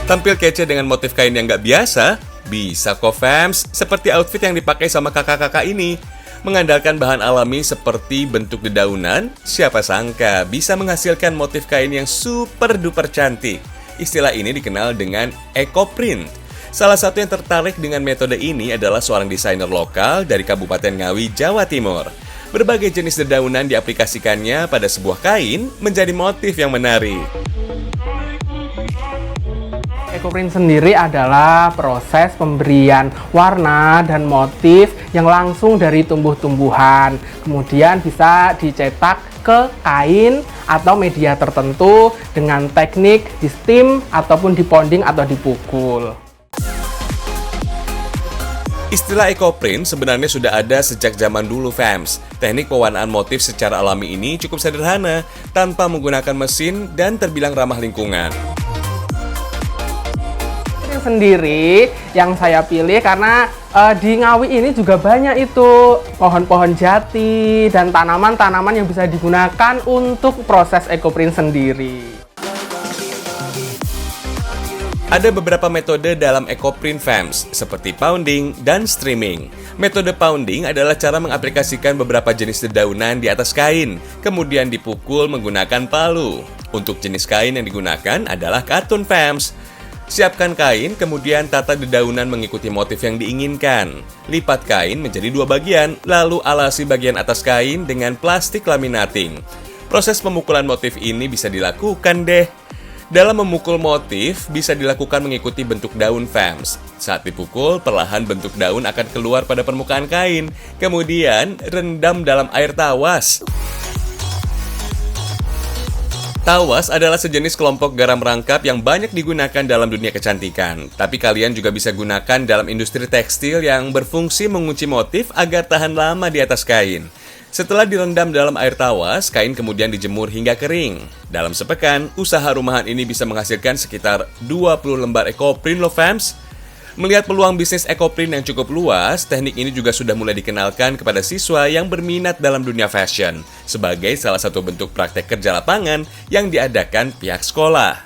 Tampil kece dengan motif kain yang nggak biasa? Bisa kok fams, seperti outfit yang dipakai sama kakak-kakak ini. Mengandalkan bahan alami seperti bentuk dedaunan, siapa sangka bisa menghasilkan motif kain yang super duper cantik. Istilah ini dikenal dengan eco-print. Salah satu yang tertarik dengan metode ini adalah seorang desainer lokal dari Kabupaten Ngawi, Jawa Timur. Berbagai jenis dedaunan diaplikasikannya pada sebuah kain menjadi motif yang menarik. Eco-print sendiri adalah proses pemberian warna dan motif yang langsung dari tumbuh-tumbuhan. Kemudian bisa dicetak ke kain atau media tertentu dengan teknik di steam ataupun di pounding atau dipukul. Istilah eco-print sebenarnya sudah ada sejak zaman dulu fams. Teknik pewarnaan motif secara alami ini cukup sederhana, tanpa menggunakan mesin dan terbilang ramah lingkungan. Sendiri yang saya pilih karena di Ngawi ini juga banyak itu pohon-pohon jati dan tanaman-tanaman yang bisa digunakan untuk proses eco-print sendiri. Ada beberapa metode dalam eco-print fams, seperti pounding dan streaming. Metode pounding adalah cara mengaplikasikan beberapa jenis dedaunan di atas kain, kemudian dipukul menggunakan palu. Untuk jenis kain yang digunakan adalah katun fams. Siapkan kain, kemudian tata dedaunan mengikuti motif yang diinginkan. Lipat kain menjadi 2 bagian, lalu alasi bagian atas kain dengan plastik laminating. Proses pemukulan motif ini bisa dilakukan deh. Dalam memukul motif, bisa dilakukan mengikuti bentuk daun fams. Saat dipukul, perlahan bentuk daun akan keluar pada permukaan kain. Kemudian, rendam dalam air tawas. Tawas adalah sejenis kelompok garam rangkap yang banyak digunakan dalam dunia kecantikan. Tapi kalian juga bisa gunakan dalam industri tekstil yang berfungsi mengunci motif agar tahan lama di atas kain. Setelah direndam dalam air tawas, kain kemudian dijemur hingga kering. Dalam sepekan, usaha rumahan ini bisa menghasilkan sekitar 20 lembar eco-print loh fams. Melihat peluang bisnis eco-print yang cukup luas, teknik ini juga sudah mulai dikenalkan kepada siswa yang berminat dalam dunia fashion sebagai salah satu bentuk praktek kerja lapangan yang diadakan pihak sekolah.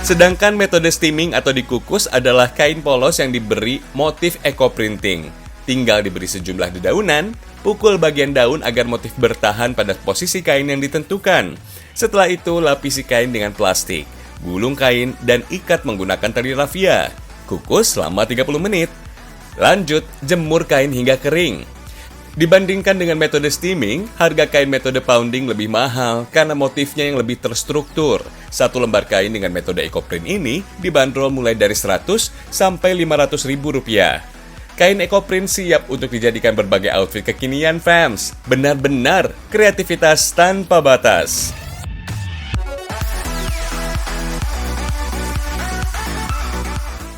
Sedangkan metode steaming atau dikukus adalah kain polos yang diberi motif eco-printing. Tinggal diberi sejumlah dedaunan, pukul bagian daun agar motif bertahan pada posisi kain yang ditentukan. Setelah itu, lapisi kain dengan plastik. Gulung kain dan ikat menggunakan tali rafia. Kukus selama 30 menit. Lanjut, jemur kain hingga kering. Dibandingkan dengan metode steaming, harga kain metode pounding lebih mahal karena motifnya yang lebih terstruktur. Satu lembar kain dengan metode eco-print ini dibanderol mulai dari 100 sampai 500 ribu rupiah. Kain eco-print siap untuk dijadikan berbagai outfit kekinian fams. Benar-benar kreativitas tanpa batas.